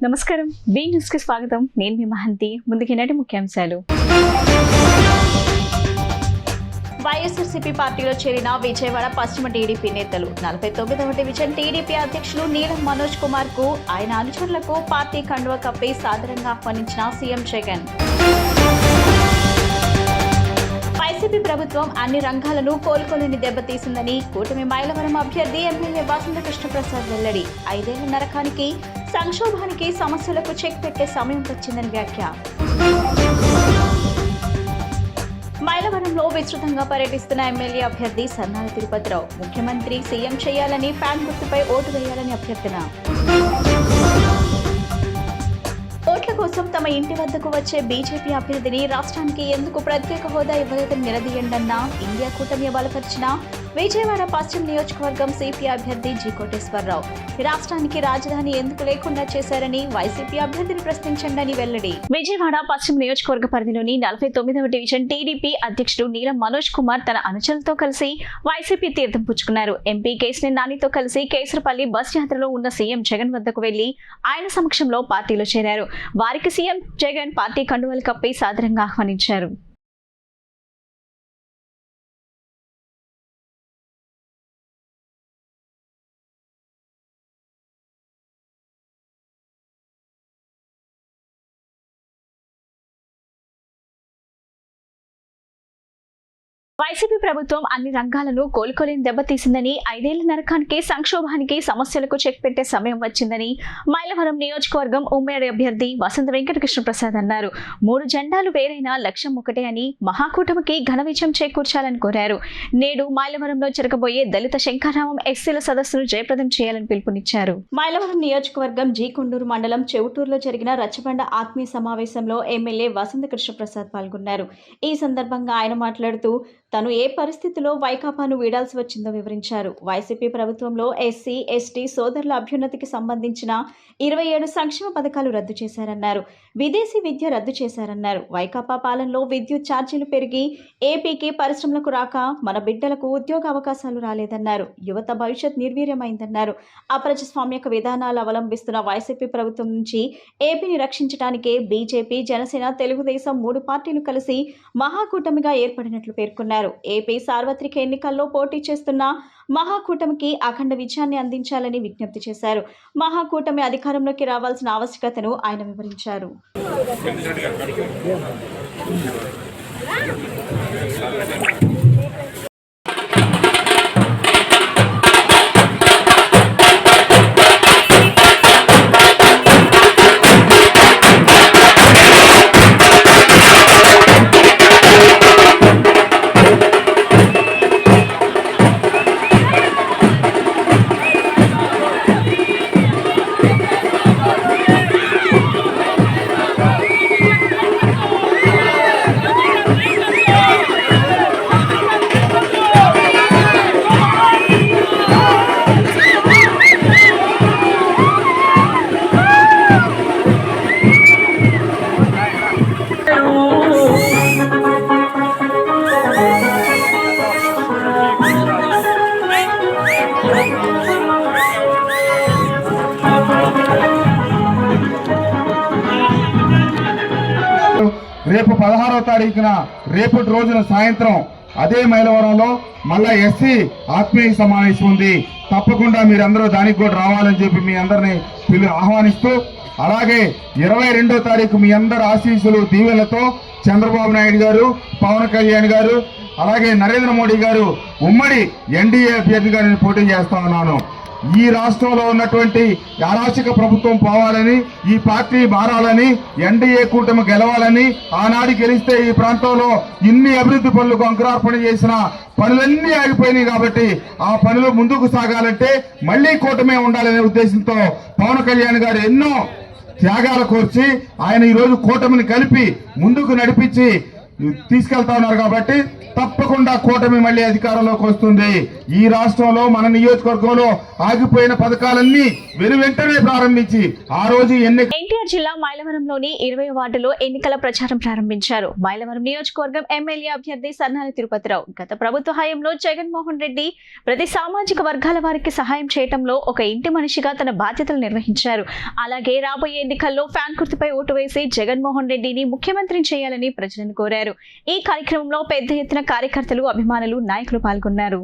నమస్కారం, B news కి స్వాగతం. నేను మీ మహంతి. ముందుకి నాటి ముఖ్యాంశాలు. వైఎస్ఆర్సీపీ పార్టీలో చేరిన విజయవాడ పశ్చిమ టీడీపీ నేతలు 49వ డివిజన్ టీడీపీ అధ్యక్షులు నీలం మనోజ్ కుమార్ కు ఆయన అనుచరులకు పార్టీ కండువా కప్పి సాదరంగా ఆహ్వానించిన సీఎం జగన్. వైసీపీ ప్రభుత్వం అన్ని రంగాలను కోలుకోలేని దెబ్బతీసిందని కూటమి మైలవరం అభ్యర్థి ఎమ్మెల్యే వసంత కృష్ణప్రసాద్ వెల్లడి. 5 ఏళ్ల నరకానికి, సంక్షోభానికి, సమస్యలకు చెక్ పెట్టే సమయం వచ్చిందని వ్యాఖ్య. మైలవరంలో విస్తృతంగా పర్యటిస్తున్న ఎమ్మెల్యే అభ్యర్థి సన్నాల తిరుపతిరావు. ముఖ్యమంత్రి సీఎం చేయాలని, ఫ్యాన్ గుర్తుపై ఓటు వేయాలని అభ్యర్థన. ఓట్ల కోసం తమ ఇంటి వద్దకు వచ్చే బీజేపీ అభ్యర్థిని రాష్ట్రానికి ఎందుకు ప్రత్యేక హోదా ఇవ్వలేదని నిలదీయండన్న ఇండియా కూటమి బలపరిచిన విజయవాడ పశ్చిమ నియోజకవర్గం సిపి అభ్యర్థి జి కోటేశ్వరరావు. రాష్ట్రానికి రాజధాని ఎందుకు లేకుండా చేశారని వైసీపీ అభ్యర్థిని ప్రశ్నించండి వెల్లడి. విజయవాడ పశ్చిమ నియోజకవర్గ పరిధిలోని 49వ డివిజన్ టీడీపీ అధ్యక్షుడు నీలం మనోజ్ కుమార్ తన అనుచరులతో కలిసి వైసీపీ తీర్థం పుచ్చుకున్నారు. ఎంపీ కేశినేని నానితో కలిసి కేసరపల్లి బస్ యాత్రలో ఉన్న సీఎం జగన్ వద్దకు వెళ్లి ఆయన సమక్షంలో పార్టీలో చేరారు. వారికి సీఎం జగన్ పార్టీ కండువాలు కప్పి సాదరంగా ఆహ్వానించారు. వైసీపీ ప్రభుత్వం అన్ని రంగాలను కోలుకోలేని దెబ్బతీసిందని, 5 ఏళ్ల నరకానికి, సంక్షోభానికి, సమస్యలకు చెక్ పెట్టే సమయం వచ్చిందని మైలవరం నియోజకవర్గం ఉమ్మడి అభ్యర్థి వసంత వెంకటకృష్ణప్రసాద్ అన్నారు. 3 జెండాలు వేరైన లక్ష్యం ఒకటే అని, మహాకూటమికి ఘన విజయం చేకూర్చాలని కోరారు. నేడు మైలవరంలో జరగబోయే దళిత శంఖారామం ఎస్సీల సదస్సును జయప్రదం చేయాలని పిలుపునిచ్చారు. మైలవరం నియోజకవర్గం జి కొండూరు మండలం చెవుటూరులో జరిగిన రచ్చబండ ఆత్మీయ సమావేశంలో ఎమ్మెల్యే వసంత కృష్ణప్రసాద్ పాల్గొన్నారు. ఈ సందర్భంగా ఆయన మాట్లాడుతూ తను ఏ పరిస్థితిలో వైకాపాను వీడాల్సి వచ్చిందో వివరించారు. వైసీపీ ప్రభుత్వంలో ఎస్సీ, ఎస్టీ సోదరుల అభ్యున్నతికి సంబంధించిన 27 సంక్షేమ పథకాలు రద్దు చేశారన్నారు. విదేశీ విద్య రద్దు చేశారన్నారు. వైకాపా పాలనలో విద్యుత్ ఛార్జీలు పెరిగి ఏపీకి పరిశ్రమలకు రాక మన బిడ్డలకు ఉద్యోగ అవకాశాలు రాలేదన్నారు. యువత భవిష్యత్ నిర్వీర్యమైందన్నారు. అప్రజాస్వామ్యక విధానాలు అవలంబిస్తున్న వైసీపీ ప్రభుత్వం నుంచి ఏపీని రక్షించడానికే బీజేపీ, జనసేన, తెలుగుదేశం 3 పార్టీలు కలిసి మహాకూటమిగా ఏర్పడినట్లు పేర్కొన్నారు. ఏపీ సార్వత్రిక ఎన్నికల్లో పోటీ చేస్తున్న మహాకూటమికి అఖండ విజయాన్ని అందించాలని విజ్ఞప్తి చేశారు. మహాకూటమి అధికారంలోకి రావాల్సిన ఆవశ్యకతను ఆయన వివరించారు. రేపు 16వ తారీఖున రేపటి రోజున సాయంత్రం అదే మైలవరంలో మళ్ళా ఎస్సీ ఆత్మీయ సమావేశం ఉంది. తప్పకుండా మీరందరూ దానికి కూడా రావాలని చెప్పి మీ అందరినీ ఆహ్వానిస్తూ, అలాగే 22వ తారీఖు మీ అందరి ఆశీస్సులు, దీవెనలతో చంద్రబాబు నాయుడు గారు, పవన్ కళ్యాణ్ గారు, అలాగే నరేంద్ర మోడీ గారు ఉమ్మడి ఎన్డీఏ అభ్యర్థిగా నేను పోటీ చేస్తా ఉన్నాను. ఈ రాష్ట్రంలో ఉన్నటువంటి అరాచక ప్రభుత్వం పోవాలని, ఈ పార్టీ మారాలని, ఎన్డీఏ కూటమి గెలవాలని, ఆనాడు గెలిస్తే ఈ ప్రాంతంలో ఇన్ని అభివృద్ధి పనులకు అంకురార్పణ చేసిన పనులన్నీ ఆగిపోయినాయి. కాబట్టి ఆ పనులు ముందుకు సాగాలంటే మళ్లీ కూటమే ఉండాలనే ఉద్దేశంతో పవన్ కళ్యాణ్ గారు ఎన్నో త్యాగాలు కోర్చి ఆయన ఈరోజు కూటమిని కలిపి ముందుకు నడిపించి తీసుకెళ్తా ఉన్నారు కాబట్టి తప్పకుండా కూటమి మళ్ళీ అధికారంలోకి వస్తుంది. ఈ రాష్ట్రంలో మన నియోజకవర్గంలో ఆగిపోయిన పథకాలన్నీ వెంటనే ప్రారంభించి ఆ రోజు ఎన్టీఆర్ జిల్లా మైలవరంలోని 20వ వార్డులో ఎన్నికల ప్రచారం ప్రారంభించారు. మైలవరం నియోజకవర్గం ఎమ్మెల్యే అభ్యర్థి సన్నాల తిరుపతిరావు గత ప్రభుత్వ హయాంలో జగన్మోహన్ రెడ్డి ప్రతి సామాజిక వర్గాల వారికి సహాయం చేయడంలో ఒక ఇంటి మనిషిగా తన బాధ్యతలు నిర్వహించారు. అలాగే రాబోయే ఎన్నికల్లో ఫ్యాన్ గుర్తుపై ఓటు వేసి జగన్మోహన్ రెడ్డిని ముఖ్యమంత్రిని చేయాలని ప్రజలను కోరారు. ఈ కార్యక్రమంలో పెద్ద ఎత్తున కార్యకర్తలు, అభిమానులు, నాయకులు పాల్గొన్నారు.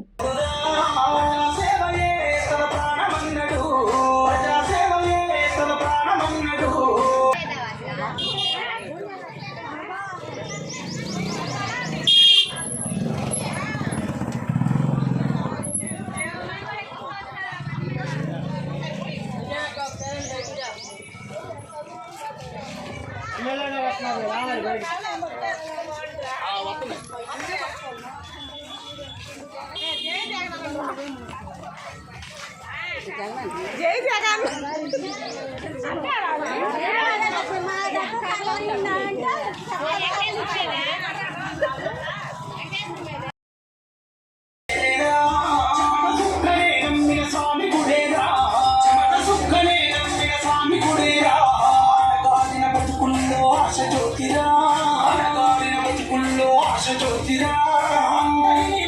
జై జగన్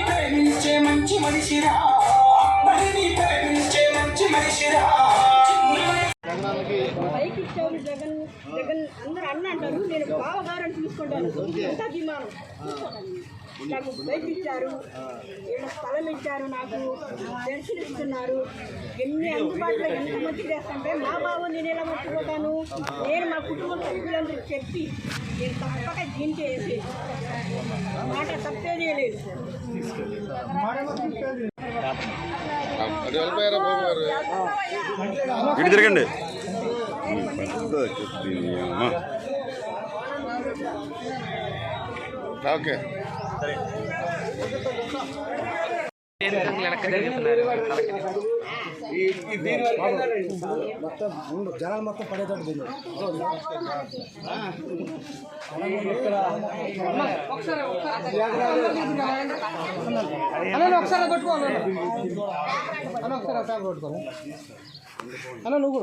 ప్రేమించే మంచి మనిషిరా, ప్రేమించే మంచి మనిషిరా. పైకి ఇచ్చారు జగన్ జగన్ అందరూ అన్న అంటారు. నేను బావగారని తీసుకుంటాను. ఎంత అభిమానం. నాకు బైక్ ఇచ్చారు, ఏడ స్థలం ఇచ్చారు, నాకు పెన్షన్ ఇస్తున్నారు. ఎన్ని అందుబాటులో ఎంత మంచి చేస్తాంటే మా బావ నేను ఎలా మర్చిపోతాను. నేను మా కుటుంబ సభ్యులందరికీ చెప్పి నేను తప్పక జీన్ చేసి మాట తప్పేదే లేదు. తిరగండి. ఓకే జనాలు మొత్తం పడేటట్టు ఒకసారి కొట్టుకోవాలి అన్న నువ్వు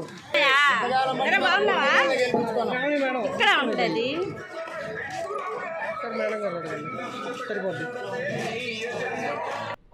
ఇక్కడ ఉంటుంది. సరిపోద్ది.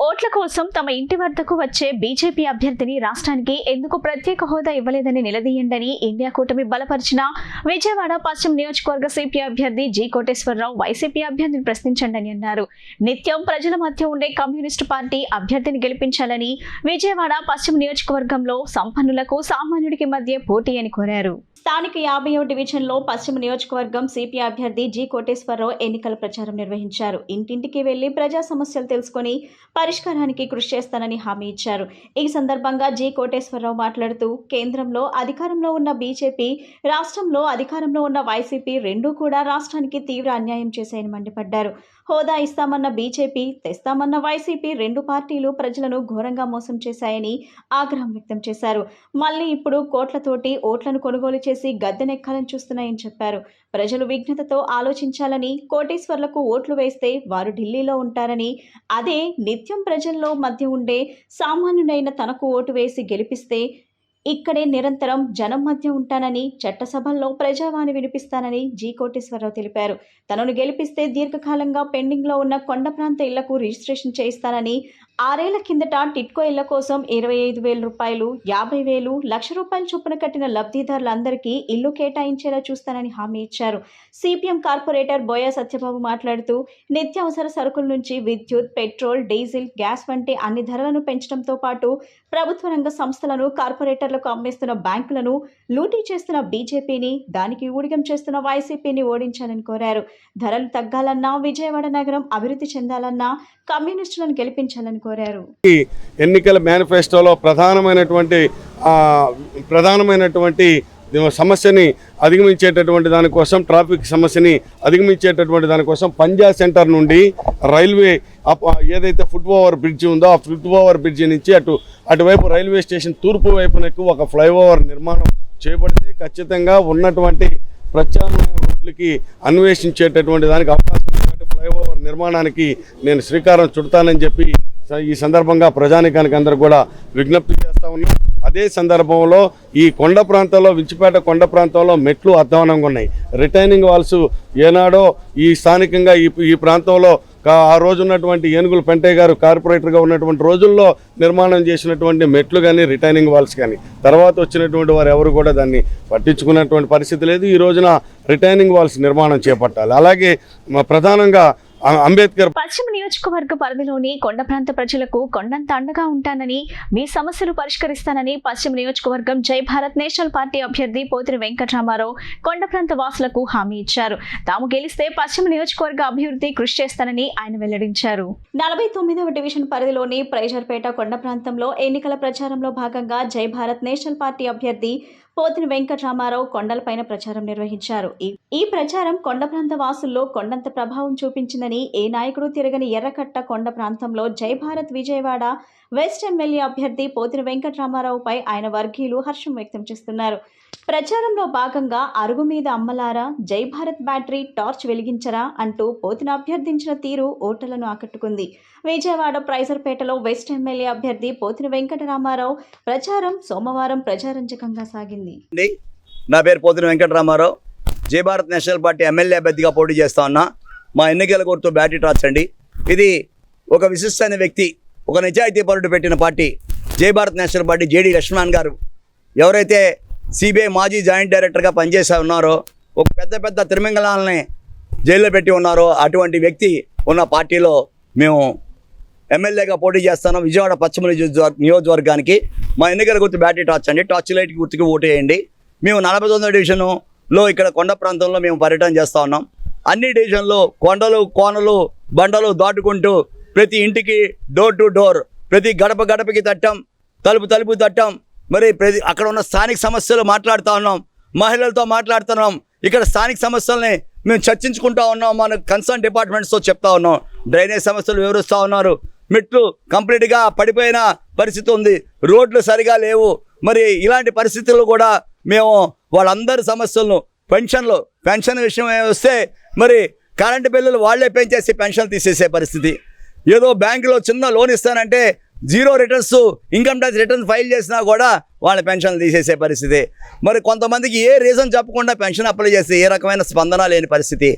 ఓట్ల కోసం తమ ఇంటి వద్దకు వచ్చే బీజేపీ అభ్యర్థిని రాష్ట్రానికి ఎందుకు ప్రత్యేక హోదా ఇవ్వలేదని నిలదీయండని ఇండియా కూటమి బలపరిచిన విజయవాడ పశ్చిమ నియోజకవర్గ సిపి అభ్యర్థి జి కోటేశ్వరరావు వైసీపీ అభ్యర్థిని ప్రశ్నించండి అన్నారు. నిత్యం ప్రజల మధ్య ఉండే కమ్యూనిస్టు పార్టీ అభ్యర్థిని గెలిపించాలని విజయవాడ పశ్చిమ నియోజకవర్గంలో సంపన్నులకు సామాన్యుడికి మధ్య పోటీ అని కోరారు. స్థానిక 50వ డివిజన్లో పశ్చిమ నియోజకవర్గం సిపి అభ్యర్థి జి కోటేశ్వరరావు ఎన్నికల ప్రచారం నిర్వహించారు. ఇంటింటికి వెళ్లి ప్రజా సమస్యలు తెలుసుకుని పరిష్కారానికి కృషి చేస్తానని హామీ ఇచ్చారు. ఈ సందర్భంగా జి కోటేశ్వరరావు మాట్లాడుతూ కేంద్రంలో అధికారంలో ఉన్న బీజేపీ, రాష్ట్రంలో అధికారంలో ఉన్న వైసీపీ రెండూ కూడా రాష్ట్రానికి తీవ్ర అన్యాయం చేశాయని మండిపడ్డారు. హోదా ఇస్తామన్న బీజేపీ, తెస్తామన్న వైసీపీ రెండు పార్టీలు ప్రజలను ఘోరంగా మోసం చేశాయని ఆగ్రహం వ్యక్తం చేశారు. మళ్లీ ఇప్పుడు కోట్లతోటి ఓట్లను కొనుగోలు చేసి గద్దెనెక్కాలని చూస్తున్నాయని చెప్పారు. ప్రజలు విఘ్నతతో ఆలోచించాలని, కోటేశ్వర్లకు ఓట్లు వేస్తే వారు ఢిల్లీలో ఉంటారని, అదే నిత్యం ప్రజల్లో మధ్య ఉండే సామాన్యుడైన తనకు ఓటు వేసి గెలిపిస్తే ఇక్కడే నిరంతరం జనం మధ్య ఉంటానని, చట్టసభల్లో ప్రజావాణి వినిపిస్తానని జి కోటేశ్వరరావు తెలిపారు. తనను గెలిపిస్తే దీర్ఘకాలంగా పెండింగ్లో ఉన్న కొండ ప్రాంత ఇళ్లకు రిజిస్ట్రేషన్ చేయిస్తానని, 6 ఏళ్ల కిందట టిట్కో ఇళ్ల కోసం 25,000 రూపాయలు, 50,000, ₹1,00,000 చొప్పున కట్టిన లబ్ధిదారులందరికీ ఇల్లు కేటాయించేలా చూస్తానని హామీ ఇచ్చారు. సిపిఎం కార్పొరేటర్ బోయ సత్యబాబు మాట్లాడుతూ నిత్యావసర సరుకుల నుంచి విద్యుత్, పెట్రోల్, డీజిల్, గ్యాస్ వంటి అన్ని ధరలను పెంచడంతో పాటు ప్రభుత్వ రంగ సంస్థలను కార్పొరేటర్లకు అమ్మేస్తున్న బ్యాంకులను లూటీ చేస్తున్న బీజేపీని, దానికి ఊడిగం చేస్తున్న వైసీపీని ఓడించాలని కోరారు. ధరలు తగ్గాలన్నా, విజయవాడ నగరం అభివృద్ధి చెందాలన్నా కమ్యూనిస్టులను గెలిపించాలని కోరారు. ఎన్నికల మేనిఫెస్టోలో ప్రధానమైనటువంటి సమస్యని అధిగమించేటటువంటి దానికోసం, ట్రాఫిక్ సమస్యని అధిగమించేటటువంటి దానికోసం పంజా సెంటర్ నుండి రైల్వే ఏదైతే ఫుట్ ఓవర్ బ్రిడ్జి ఉందో ఆ ఫుట్ ఓవర్ బ్రిడ్జి నుంచి అటువైపు రైల్వే స్టేషన్ తూర్పు వైపునకు ఒక ఫ్లైఓవర్ నిర్మాణం చేయబడితే ఖచ్చితంగా ఉన్నటువంటి ప్రత్యామ్నాయ రోడ్లకి అన్వేషించేటటువంటి దానికి అవకాశం ఉంది. ఫ్లైఓవర్ నిర్మాణానికి నేను శ్రీకారం చుడతానని చెప్పి ఈ సందర్భంగా ప్రజానికానికి అందరూ కూడా విజ్ఞప్తి చేస్తా ఉన్నాం. అదే సందర్భంలో ఈ కొండ ప్రాంతంలో వించిపేట కొండ ప్రాంతంలో మెట్లు అధ్వానంగా ఉన్నాయి. రిటైనింగ్ వాల్స్ ఏనాడో ఈ స్థానికంగా ఈ ప్రాంతంలో ఆ రోజు ఉన్నటువంటి ఏనుగుల పెంటయ్య గారు కార్పొరేటర్గా ఉన్నటువంటి రోజుల్లో నిర్మాణం చేసినటువంటి మెట్లు కానీ రిటైనింగ్ వాల్స్ కానీ తర్వాత వచ్చినటువంటి వారు ఎవరు కూడా దాన్ని పట్టించుకున్నటువంటి పరిస్థితి లేదు. ఈ రోజున రిటైనింగ్ వాల్స్ నిర్మాణం చేపట్టాలి. అలాగే ప్రధానంగా అంబేద్కర్ పశ్చిమ నియోజకవర్గ పరిధిలోని కొండ ప్రాంత ప్రజలకు కొండంత అండగా ఉంటానని, మీ సమస్యలు పరిష్కరిస్తానని పశ్చిమ నియోజకవర్గం జై భారత్ నేషనల్ పార్టీ అభ్యర్థి పోతిరి వెంకటరామారావు కొండ ప్రాంత వాసులకు హామీ ఇచ్చారు. తాము గెలిస్తే పశ్చిమ నియోజకవర్గ అభివృద్ధి కృషి చేస్తానని ఆయన వెల్లడించారు. 49వ డివిజన్ పరిధిలోని ప్రైజర్పేట కొండ ప్రాంతంలో ఎన్నికల ప్రచారంలో భాగంగా జై భారత్ నేషనల్ పార్టీ అభ్యర్థి పోతిరి వెంకటరామారావు కొండలపైన ప్రచారం నిర్వహించారు. ఈ ప్రచారం కొండ ప్రాంత వాసుల్లో కొండంత ప్రభావం చూపించిందని, ఏ నాయకుడు తిరగని ఎర్రకట్ట కొండ ప్రాంతంలో జై భారత్ విజయవాడ వెస్ట్ ఎమ్మెల్యే అభ్యర్థి పోతిరి వెంకటరామారావుపై ఆయన వర్గీయులు హర్షం వ్యక్తం చేస్తున్నారు. ప్రచారంలో భాగంగా అరుగు మీద అమ్మలారా, జై భారత్ బ్యాటరీ టార్చ్ వెలిగించరా అంటూ పోతిని అభ్యర్థించిన తీరు ఓటర్లను ఆకట్టుకుంది. విజయవాడ ప్రైజర్పేటలో వెస్ట్ ఎమ్మెల్యే అభ్యర్థి పోతిని వెంకటరామారావు ప్రచారం సోమవారం ప్రజారంజకంగా సాగింది. నా పేరు పోతిని వెంకటరామారావు, జై భారత్ నేషనల్ పార్టీ ఎమ్మెల్యే అభ్యర్థిగా పోటీ చేస్తా ఉన్నా. మా ఎన్నికల గుర్తు బ్యాటరీ టార్చ్ అండి. ఇది ఒక విశిష్టమైన వ్యక్తి, ఒక నిజాయితీ పరుడు పెట్టిన party Jai Bharat national party. JD Lakshman గారు ఎవరైతే సిబిఐ మాజీ జాయింట్ డైరెక్టర్గా పనిచేసా ఉన్నారో, ఒక పెద్ద తిమింగళాలని జైల్లో పెట్టి ఉన్నారో అటువంటి వ్యక్తి ఉన్న పార్టీలో మేము ఎమ్మెల్యేగా పోటీ చేస్తాను. విజయవాడ పశ్చిమ నియోజకవర్గానికి మా ఎన్నికల గుర్తు బ్యాటరీ టార్చ్ అండి. టార్చ్ లైట్ గుర్తుకి ఓటు వేయండి. మేము 49వ డివిజన్లో ఇక్కడ కొండ ప్రాంతంలో మేము పర్యటన చేస్తూ ఉన్నాం. అన్ని డివిజన్లో కొండలు కోనలు బండలు దాటుకుంటూ ప్రతి ఇంటికి డోర్ టు డోర్, ప్రతి గడపకి తట్టం, తలుపు తట్టం, మరి అక్కడ ఉన్న స్థానిక సమస్యలు మాట్లాడుతూ ఉన్నాం, మహిళలతో మాట్లాడుతున్నాం. ఇక్కడ స్థానిక సమస్యల్ని మేము చర్చించుకుంటూ ఉన్నాం, మన కన్సర్న్ డిపార్ట్మెంట్స్తో చెప్తా ఉన్నాం. డ్రైనేజ్ సమస్యలు వివరిస్తూ ఉన్నారు. మెట్లు కంప్లీట్గా పడిపోయిన పరిస్థితి ఉంది, రోడ్లు సరిగా లేవు. మరి ఇలాంటి పరిస్థితుల్లో కూడా మేము వాళ్ళందరి సమస్యలను పెన్షన్ విషయం వస్తే మరి కరెంటు బిల్లులు వాళ్లే పెంచేసి పెన్షన్ తీసేసే పరిస్థితి. ఏదో బ్యాంకులో చిన్న లోన్ ఇస్తానంటే 0 returns, income tax return file చేసినా కూడా వాళ్ళ పెన్షన్లు తీసేసే పరిస్థితి. మరి కొంతమందికి ఏ రీజన్ చెప్పకుండా పెన్షన్ అప్లై చేసి ఏ రకమైన స్పందన లేని పరిస్థితి.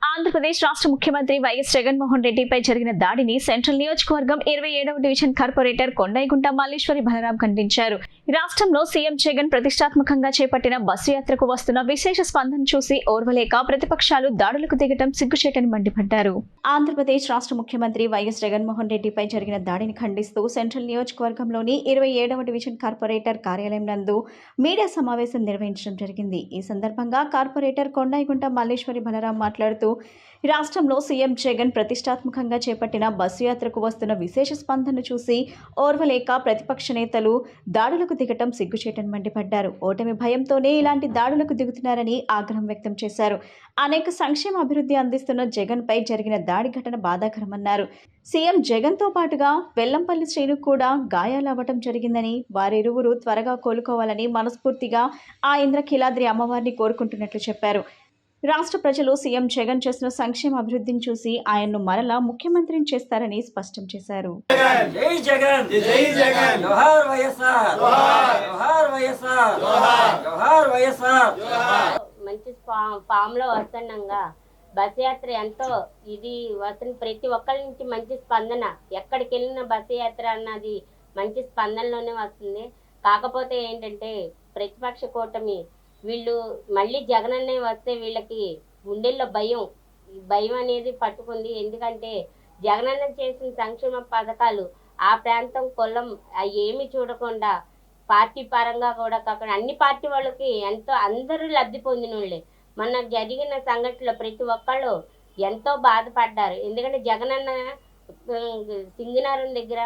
ఆంధ్రప్రదేశ్ రాష్ట్ర ముఖ్యమంత్రి వైఎస్ జగన్మోహన్ రెడ్డిపై జరిగిన దాడిని సెంట్రల్ నియోజకవర్గం 27వ డివిజన్ కార్పొరేటర్ కొండైగుంట మల్లేశ్వరి బలరాం ఖండించారు. రాష్ట్రంలో సీఎం జగన్ ప్రతిష్టాత్మకంగా చేపట్టిన బస్సు యాత్రకు వస్తున్న విశేష స్పందన చూసి ఓర్వలేక ప్రతిపక్షాలు దాడులకు దిగటం సిగ్గుచేటని మండిపడ్డారు. ఆంధ్రప్రదేశ్ రాష్ట్ర ముఖ్యమంత్రి వైఎస్ జగన్మోహన్ రెడ్డిపై జరిగిన దాడిని ఖండిస్తూ సెంట్రల్ నియోజకవర్గంలోని 27వ డివిజన్ కార్పొరేటర్ కార్యాలయం నందు మీడియా సమావేశం నిర్వహించడం జరిగింది. ఈ సందర్భంగా కార్పొరేటర్ కొండైగుంట మల్లేశ్వరి బలరాం మాట్లాడుతూ, రాష్ట్రంలో సీఎం జగన్ ప్రతిష్టాత్మకంగా చేపట్టిన బస్సు యాత్రకు వస్తున్న విశేష స్పందన చూసి ఓర్వలేక ప్రతిపక్ష నేతలు దాడులకు దిగటం సిగ్గుచేటని మండిపడ్డారు. ఓటమి భయంతోనే ఇలాంటి దాడులకు దిగుతున్నారని ఆగ్రహం వ్యక్తం చేశారు. అనేక సంక్షేమ అభివృద్ధి అందిస్తున్న జగన్ పై జరిగిన దాడి ఘటన బాధాకరమన్నారు. సీఎం జగన్ తో పాటుగా వెల్లంపల్లి శ్రీను కూడా గాయాలవ్వటం జరిగిందని, వారిరువురు త్వరగా కోలుకోవాలని మనస్ఫూర్తిగా ఆ ఇంద్రకీలాద్రి అమ్మవారిని కోరుకుంటున్నట్లు చెప్పారు. రాష్ట్ర ప్రజలు సీఎం జగన్ చేసిన సంక్షేమ అభివృద్ధిని చూసి ఆయన్ను మరలా ముఖ్యమంత్రిని చేస్తారని స్పష్టం చేశారు. జై జగన్, జై జగన్, జోహార్ వైఎస్ఆర్, జోహార్ వైఎస్ఆర్, జోహార్ వైఎస్ఆర్. మంచి ఫామ్ లో వస్తుండగా బస్ యాత్ర ఎంతో ఇది వస్తున్న ప్రతి ఒక్కరి నుంచి మంచి స్పందన. ఎక్కడికి వెళ్ళిన బస్ యాత్ర అన్నది మంచి స్పందనలోనే వస్తుంది. కాకపోతే ఏంటంటే ప్రతిపక్ష కూటమి వీళ్ళు మళ్ళీ జగనన్నే వస్తే వీళ్ళకి గుండెల్లో భయం అనేది పట్టుకుంది. ఎందుకంటే జగనన్న చేసిన సంక్షేమ పథకాలు ఆ ప్రాంతం కులం ఏమి చూడకుండా పార్టీ పరంగా కూడా కాకుండా అన్ని పార్టీ వాళ్ళకి ఎంతో అందరూ లబ్ధి పొందిన వాళ్ళే. మొన్న జరిగిన సంఘటనలో ప్రతి ఒక్కళ్ళు ఎంతో బాధపడ్డారు. ఎందుకంటే జగనన్న సింగినారం దగ్గర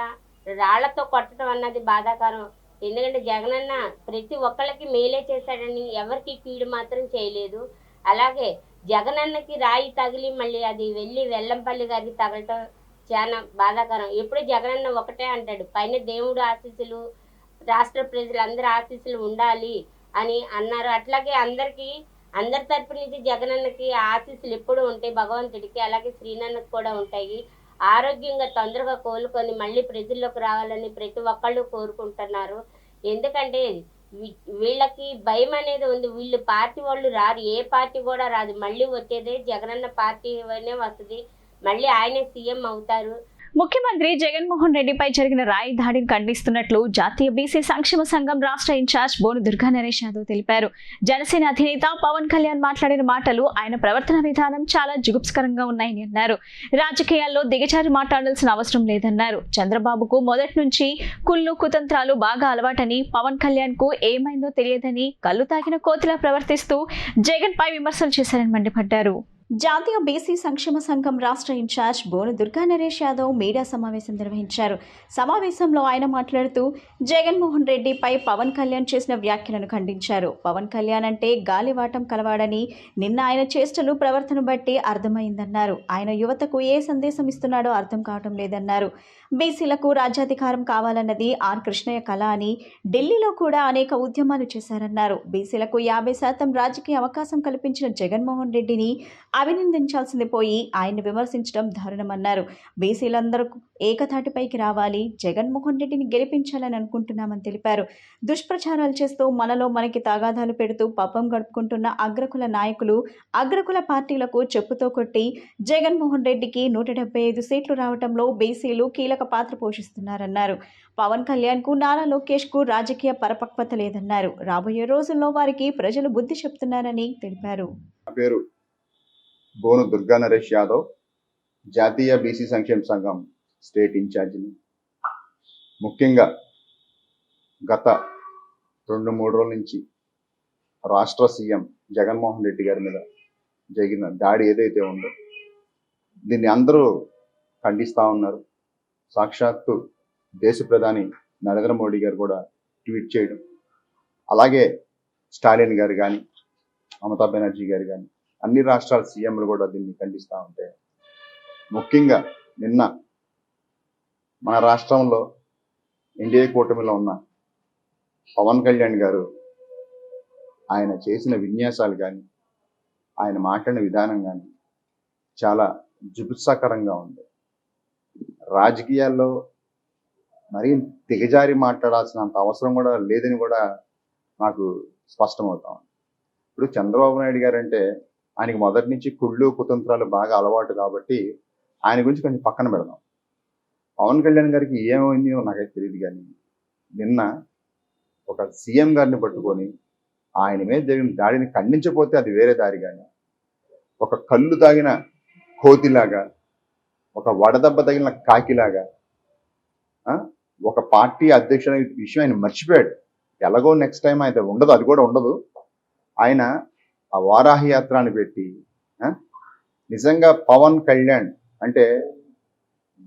రాళ్లతో కొట్టడం అన్నది బాధాకరం. ఎందుకంటే జగనన్న ప్రతి ఒక్కళ్ళకి మేలే చేశాడని ఎవరికి కీడు మాత్రం చేయలేదు. అలాగే జగనన్నకి రాయి తగిలి మళ్ళీ అది వెళ్ళి వెల్లంపల్లి గారికి తగలటం చాలా బాధాకరం. ఎప్పుడు జగనన్న ఒకటే అంటాడు, పైన దేవుడు ఆశీస్సులు రాష్ట్ర ప్రజలందరి ఆశీస్సులు ఉండాలి అని అన్నారు. అట్లాగే అందరికీ అందరి తరపు నుంచి జగనన్నకి ఆశీస్సులు ఎప్పుడూ ఉంటాయి భగవంతుడికి, అలాగే శ్రీనన్నకి కూడా ఉంటాయి. ఆరోగ్యంగా తొందరగా కోలుకొని మళ్ళీ ప్రజల్లోకి రావాలని ప్రతి ఒక్కళ్ళు కోరుకుంటున్నారు. ఎందుకంటే వీళ్ళకి భయం అనేది ఉంది. వీళ్ళు పార్టీ వాళ్ళు రారు, ఏ పార్టీ కూడా రాదు. మళ్ళీ వచ్చేదే జగనన్న పార్టీ అనే వస్తుంది, మళ్ళీ ఆయనే సీఎం అవుతారు. ముఖ్యమంత్రి జగన్మోహన్ రెడ్డిపై జరిగిన రాయి దాడిని ఖండిస్తున్నట్లు జాతీయ బీసీ సంక్షేమ సంఘం రాష్ట్ర ఇన్ఛార్జ్ బోను దుర్గా నరేష్ యాదవ్ తెలిపారు. జనసేన అధినేత పవన్ కళ్యాణ్ మాట్లాడిన మాటలు, ఆయన ప్రవర్తన విధానం చాలా జుగుప్సకరంగా ఉన్నాయని అన్నారు. రాజకీయాల్లో దిగజారి మాట్లాడాల్సిన అవసరం లేదన్నారు. చంద్రబాబుకు మొదటి నుంచి కుళ్ళు కుతంత్రాలు బాగా అలవాటని, పవన్ కళ్యాణ్ కు ఏమైందో తెలియదని కళ్ళు తాగిన కోతిలా ప్రవర్తిస్తూ జగన్ పై విమర్శలు చేశారని మండిపడ్డారు. జాతీయ బీసీ సంక్షేమ సంఘం రాష్ట్ర ఇన్ఛార్జ్ బోను దుర్గా నరేష్ యాదవ్ మీడియా సమావేశం నిర్వహించారు. సమావేశంలో ఆయన మాట్లాడుతూ జగన్మోహన్ రెడ్డిపై పవన్ కళ్యాణ్ చేసిన వ్యాఖ్యలను ఖండించారు. పవన్ కళ్యాణ్ అంటే గాలివాటం కలవాడని, నిన్న ఆయన చేష్టలు ప్రవర్తన బట్టి అర్థమైందన్నారు. ఆయన యువతకు ఏ సందేశం ఇస్తున్నాడో అర్థం కావటం లేదన్నారు. బీసీలకు రాజ్యాధికారం కావాలన్నది ఆర్ కృష్ణయ్య కళ అని, ఢిల్లీలో కూడా అనేక ఉద్యమాలు చేశారన్నారు. బీసీలకు 50% రాజకీయ అవకాశం కల్పించిన జగన్మోహన్ రెడ్డిని అభినందించాల్సింది పోయి ఆయన్ని విమర్శించడం దారుణమన్నారు. బీసీలందరూ ఏకతాటిపైకి రావాలి, జగన్మోహన్ రెడ్డిని గెలిపించాలని అనుకుంటున్నామని తెలిపారు. దుష్ప్రచారాలు చేస్తూ మనలో మనకి తగాదాలు పెడుతూ పాపం గడుపుకుంటున్న అగ్రకుల నాయకులు, అగ్రకుల పార్టీలకు చెప్పుతో కొట్టి జగన్మోహన్ రెడ్డికి 175 సీట్లు రావడంలో బీసీలు కీలక పాత్ర పోషిస్తున్నారన్నారు. పవన్ కళ్యాణ్ కు, నారా లోకేష్ కు రాజకీయ పరిపక్వత లేదన్నారు. రాబోయే రోజుల్లో వారికి ప్రజలు బుద్ధి చెప్తున్నారని తెలిపారు. పేరు బోను దుర్గా నరేష్ యాదవ్, జాతీయ బీసీ సంక్షేమ సంఘం స్టేట్ ఇన్ఛార్జిని. ముఖ్యంగా గత 2-3 రోజుల నుంచి రాష్ట్ర సీఎం జగన్మోహన్ రెడ్డి గారి మీద జరిగిన దాడి ఏదైతే ఉందో దీన్ని అందరూ ఖండిస్తూ ఉన్నారు. సాక్షాత్తు దేశ ప్రధాని నరేంద్ర మోడీ గారు కూడా ట్వీట్ చేయడం, అలాగే స్టాలిన్ గారు కానీ, మమతా బెనర్జీ గారు కానీ, అన్ని రాష్ట్రాల సీఎంలు కూడా దీన్ని ఖండిస్తూ ఉంటే, ముఖ్యంగా నిన్న మన రాష్ట్రంలో ఎన్డీఏ కూటమిలో ఉన్న పవన్ కళ్యాణ్ గారు ఆయన చేసిన విన్యాసాలు కానీ, ఆయన మాట్లాడిన విధానం కానీ చాలా జుగుప్సాకరంగా ఉంది. రాజకీయాల్లో మరీ దిగజారి మాట్లాడాల్సినంత అవసరం కూడా లేదని కూడా నాకు స్పష్టమవుతా ఉంది. ఇప్పుడు చంద్రబాబు నాయుడు గారు అంటే ఆయనకి మొదటి నుంచి కుళ్ళు కుతంత్రాలు బాగా అలవాటు కాబట్టి ఆయన గురించి కొంచెం పక్కన పెడదాం. పవన్ కళ్యాణ్ గారికి ఏమైందో నాకైతే తెలియదు, కానీ నిన్న ఒక సీఎం గారిని పట్టుకొని ఆయన మీద జరిగిన దాడిని ఖండించకపోతే అది వేరే దారి, కానీ ఒక కళ్ళు తాగిన కోతిలాగా, ఒక వడదెబ్బ తగిలిన కాకిలాగా, ఒక పార్టీ అధ్యక్షుడు విషయం ఆయన మర్చిపోయాడు. ఎలాగో నెక్స్ట్ టైం అయితే ఉండదు, అది కూడా ఉండదు. ఆయన ఆ వారాహి యాత్రని పెట్టి నిజంగా పవన్ కళ్యాణ్ అంటే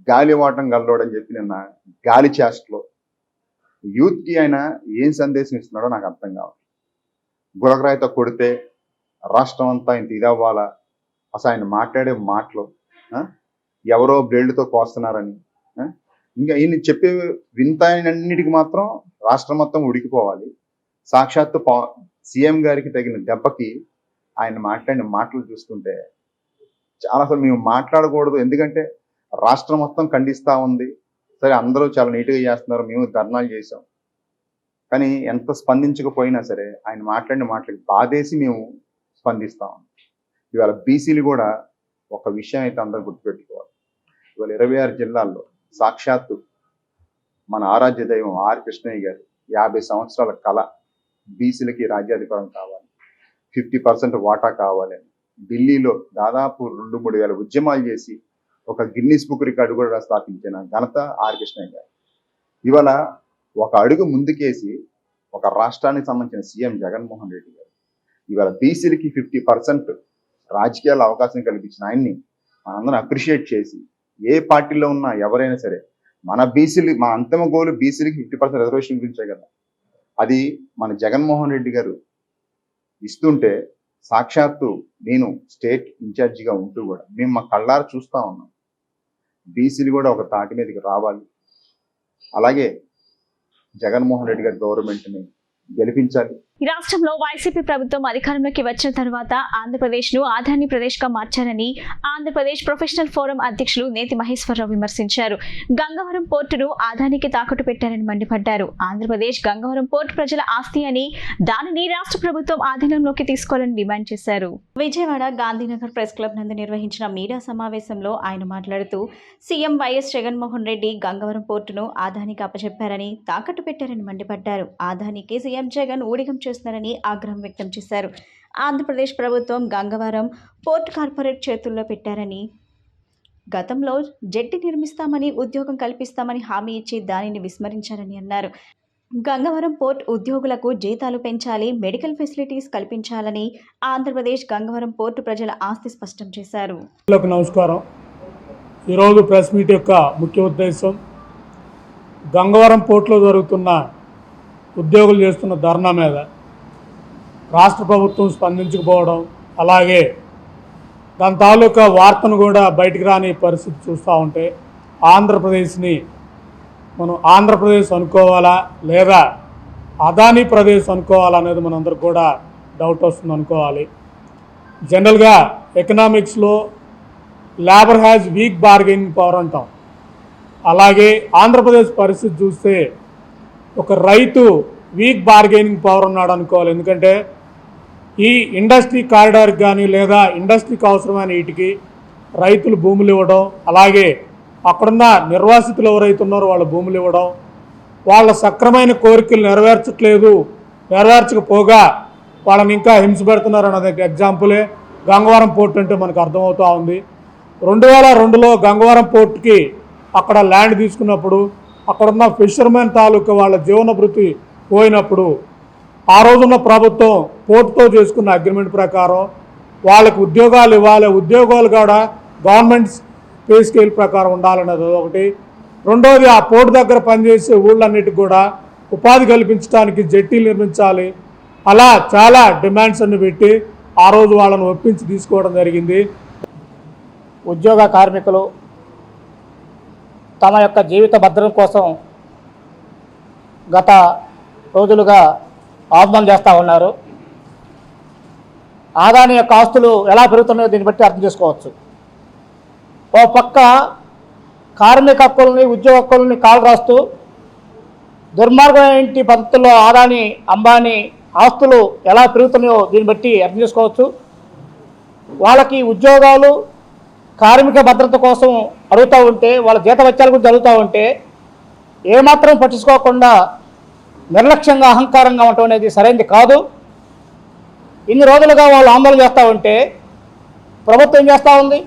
గాలివాటం గల్లోడని చెప్పి నిన్న గాలి చేష్టలో యూత్కి ఆయన ఏం సందేశం ఇస్తున్నాడో నాకు అర్థం కావాలి. గులకరాయితో కొడితే రాష్ట్రం అంతా ఇంత ఇదవ్వాలా, అసలు ఆయన మాట్లాడే మాటలు ఎవరో బ్లేడ్లతో కోస్తున్నారని, ఇంకా ఈయన చెప్పే వింతైనన్నిటికి మాత్రం రాష్ట్రం మొత్తం ఉడికిపోవాలి. సాక్షాత్తు సీఎం గారికి తగిన దెబ్బకి ఆయన మాట్లాడిన మాటలు చూస్తుంటే చాలా అసలు మేము మాట్లాడకూడదు, ఎందుకంటే రాష్ట్రం మొత్తం ఖండిస్తూ ఉంది. సరే అందరూ చాలా నీట్గా చేస్తున్నారు, మేము ధర్నాలు చేసాం, కానీ ఎంత స్పందించకపోయినా సరే ఆయన మాట్లాడిన మాటలకి బాధేసి మేము స్పందిస్తాం. ఇవాళ బీసీలు కూడా ఒక విషయం అయితే అందరూ గుర్తుపెట్టుకోవాలి. ఇవాళ 26 జిల్లాల్లో సాక్షాత్తు మన ఆరాధ్య దైవం ఆర్ కృష్ణయ్య గారు 50 సంవత్సరాల కళ బీసీలకి రాజ్యాధికారం కావాలి, 50% వాటా కావాలని ఢిల్లీలో దాదాపు 2-3 వేల ఉద్యమాలు చేసి ఒక గిన్నిస్ బుక్ రికార్డు కూడా స్థాపించిన ఘనత ఆర్ కృష్ణయ్య గారు. ఇవాళ ఒక అడుగు ముందుకేసి ఒక రాష్ట్రానికి సంబంధించిన సీఎం జగన్మోహన్ రెడ్డి గారు ఇవాళ బీసీలకి 50% రాజకీయాల అవకాశం కల్పించిన ఆయన్ని మనందరం అప్రిషియేట్ చేసి, ఏ పార్టీలో ఉన్నా ఎవరైనా సరే మన బీసీలు, మన అంతిమ గోలు బీసీలకి 50% రిజర్వేషన్ గురించే కదా. అది మన జగన్మోహన్ రెడ్డి గారు ఇస్తుంటే సాక్షాత్తు నేను స్టేట్ ఇన్ఛార్జిగా ఉంటూ కూడా మేము మా కళ్ళారా చూస్తూ ఉన్నాం. బీసీలు కూడా ఒక తాటి మీదకి రావాలి, అలాగే జగన్మోహన్ రెడ్డి గారి గవర్నమెంట్ని గెలిపించాలి. రాష్ట్రంలో వైసీపీ ప్రభుత్వం అధికారంలోకి వచ్చిన తర్వాత ఆంధ్రప్రదేశ్ను ఆదాని ప్రదేశ్గా మార్చారని ఆంధ్రప్రదేశ్ ప్రొఫెషనల్ ఫోరం అధ్యక్షులు నేతి మహేశ్వరరావు విమర్శించారు. గంగవరం పోర్టును ఆదానికి తాకట్టు పెట్టారని మండిపడ్డారు. ఆంధ్రప్రదేశ్ గంగవరం పోర్టు ప్రజల ఆస్తి అని దానిని రాష్ట్ర ప్రభుత్వం ఆధీనంలోకి తీసుకోవాలని డిమాండ్ చేశారు. విజయవాడ గాంధీనగర్ ప్రెస్ క్లబ్ నందు నిర్వహించిన మీడియా సమావేశంలో ఆయన మాట్లాడుతూ సీఎం వైఎస్ జగన్మోహన్ రెడ్డి గంగవరం పోర్టును ఆదానికి అప్పచెప్పారని తాకట్టు పెట్టారని మండిపడ్డారు. ఆదానికి సీఎం జగన్ ఊడిగం చేస్తున్నారని ఆగ్రహం వ్యక్తం చేశారు. ఆంధ్రప్రదేశ్ ప్రభుత్వం గంగవరం పోర్ట్ కార్పొరేట్ చేతుల్లో పెట్టారని, గతంలో జెట్టి నిర్మిస్తామని ఉద్యోగం కల్పిస్తామని హామీ ఇచ్చి దానిని విస్మరించారని అన్నారు. గంగవరం పోర్ట్ ఉద్యోగులకు జీతాలు పెంచాలి, మెడికల్ ఫెసిలిటీస్ కల్పించాలని ఆంధ్రప్రదేశ్ గంగవరం పోర్టు ప్రజల ఆస్తి స్పష్టం చేశారు. నమస్కారం. ఈరోజు ప్రెస్ మీట్ యొక్క ముఖ్య ఉద్దేశం గంగవరం పోర్టులో జరుగుతున్న ఉద్యోగులు చేస్తున్న ధర్నా మీద రాష్ట్ర ప్రభుత్వం స్పందించకపోవడం, అలాగే దాని తాలూకా వార్తను కూడా బయటికి రాని పరిస్థితి చూస్తూ ఉంటే ఆంధ్రప్రదేశ్ని మనం ఆంధ్రప్రదేశ్ అనుకోవాలా లేదా అదానీ ప్రదేశ్ అనుకోవాలా అనేది మనందరికి కూడా డౌట్ వస్తుంది అనుకోవాలి. జనరల్గా ఎకనామిక్స్లో labour has weak bargaining power అంటాం. అలాగే ఆంధ్రప్రదేశ్ పరిస్థితి చూస్తే ఒక రైతు వీక్ బార్గెనింగ్ పవర్ ఉన్నాడు అనుకోవాలి. ఎందుకంటే ఈ ఇండస్ట్రీ కారిడార్కి కానీ లేదా ఇండస్ట్రీకి అవసరమైన వీటికి రైతులు భూములు ఇవ్వడం, అలాగే అక్కడున్న నిర్వాసితులు ఎవరైతే ఉన్నారో వాళ్ళ భూములు ఇవ్వడం, వాళ్ళ సక్రమైన కోరికలు నెరవేర్చకపోగా వాళ్ళని ఇంకా హింస పెడుతున్నారు అన్నది ఎగ్జాంపులే గంగవరం పోర్ట్ అంటే మనకు అర్థమవుతూ ఉంది. 2002లో గంగవరం పోర్ట్కి అక్కడ ల్యాండ్ తీసుకున్నప్పుడు అక్కడున్న ఫిషర్మెన్ తాలూకా వాళ్ళ జీవనభృతి పోయినప్పుడు ఆ రోజున్న ప్రభుత్వం పోర్టుతో చేసుకున్న అగ్రిమెంట్ ప్రకారం వాళ్ళకు ఉద్యోగాలు ఇవ్వాలి, ఉద్యోగాలు కూడా గవర్నమెంట్ పే స్కేల్ ప్రకారం ఉండాలన్నది ఒకటి. రెండోది ఆ పోర్టు దగ్గర పనిచేసే ఊళ్ళన్నిటికి కూడా ఉపాధి కల్పించడానికి జెట్టీలు నిర్మించాలి. అలా చాలా డిమాండ్స్ అన్ని పెట్టి ఆ రోజు వాళ్ళను ఒప్పించి తీసుకోవడం జరిగింది. ఉద్యోగ కార్మికులు తమ యొక్క జీవిత భద్రత కోసం గత రోజులుగా ఆందోళన చేస్తూ ఉన్నారు. ఆదాని యొక్క ఆస్తులు ఎలా పెరుగుతున్నాయో దీన్ని బట్టి అర్థం చేసుకోవచ్చు. ఓ పక్క కార్మిక హక్కుల్ని, ఉద్యోగ హక్కుల్ని కాలు రాస్తూ దుర్మార్గమైన పద్ధతుల్లో ఆదాని, అంబానీ ఆస్తులు ఎలా పెరుగుతున్నాయో దీన్ని బట్టి అర్థం చేసుకోవచ్చు. వాళ్ళకి ఉద్యోగాలు, కార్మిక భద్రత కోసం అడుగుతూ ఉంటే, వాళ్ళ జీతవత్యాల గురించి అడుగుతూ ఉంటే ఏమాత్రం పట్టించుకోకుండా నిర్లక్ష్యంగా అహంకారంగా ఉండటం అనేది సరైనది కాదు. ఇన్ని రోజులుగా వాళ్ళు ఆందోళన చేస్తూ ఉంటే ప్రభుత్వం ఏం చేస్తూ ఉంది?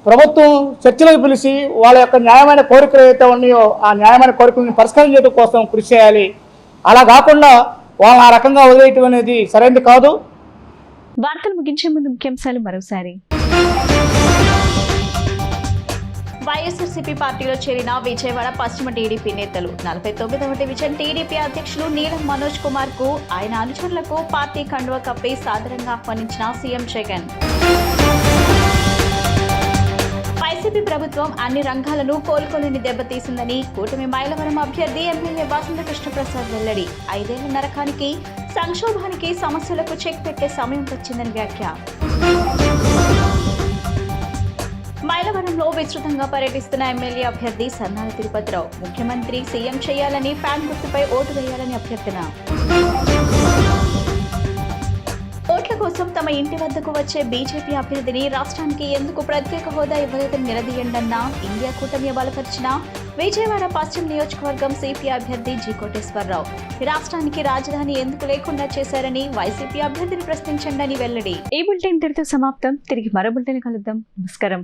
ప్రభుత్వం చర్చలకు పిలిచి వాళ్ళ యొక్క న్యాయమైన కోరికలు ఏవైతే ఉన్నాయో ఆ న్యాయమైన కోరికలను పరిష్కరించడం కోసం కృషి చేయాలి. అలా కాకుండా వాళ్ళని ఆ రకంగా వదిలేయటం అనేది సరైనది కాదు. వార్తలు ముగించే ముందు ముఖ్యాంశాలు మరోసారి. వైఎస్ఆర్సీపీ పార్టీలో చేరిన విజయవాడ పశ్చిమ టీడీపీ నేతలు 49వ డివిజన్ టీడీపీ అధ్యక్షులు నీలం మనోజ్ కుమార్ కు ఆయన అనుచరులకు పార్టీ కండువా కప్పి సాదరంగా ఆహ్వానించిన సీఎం జగన్. వైసీపీ ప్రభుత్వం అన్ని రంగాలను కోలుకోలేని దెబ్బతీసిందని కూటమి మైలవరం అభ్యర్థి ఎమ్మెల్యే వసంత కృష్ణప్రసాద్ వెల్లడి. 5 ఏళ్ల నరకానికి, సంక్షోభానికి, సమస్యలకు చెక్ పెట్టే సమయం వచ్చిందని వ్యాఖ్య. మైలవరంలో విస్తృతంగా పర్యటిస్తున్న ఎమ్మెల్యే అభ్యర్థి సన్నాల తిరుపతిరావు. ముఖ్యమంత్రి సీఎం చేయాలని, ఫ్యాన్ గుర్తుపై ఓటు వేయాలని అభ్యర్థన. ఓట్ల కోసం తమ ఇంటి వద్దకు వచ్చే బీజేపీ అభ్యర్థిని రాష్ట్రానికి ఎందుకు ప్రత్యేక హోదా ఇవ్వలేదని నిలదీయండన్న ఇండియా కూటమి బలపరిచిన విజయవాడ పశ్చిమ నియోజకవర్గం సిపిఐ అభ్యర్థి జి కోటేశ్వరరావు. రాష్ట్రానికి రాజధాని ఎందుకు లేకుండా చేశారని వైసీపీ అభ్యర్థిని ప్రశ్నించండి వెల్లడి. ఈ బులెటిన్ ఇంతటితో సమాప్తం. తిరిగి మరో బులెటిన్ కలుద్దాం. నమస్కారం.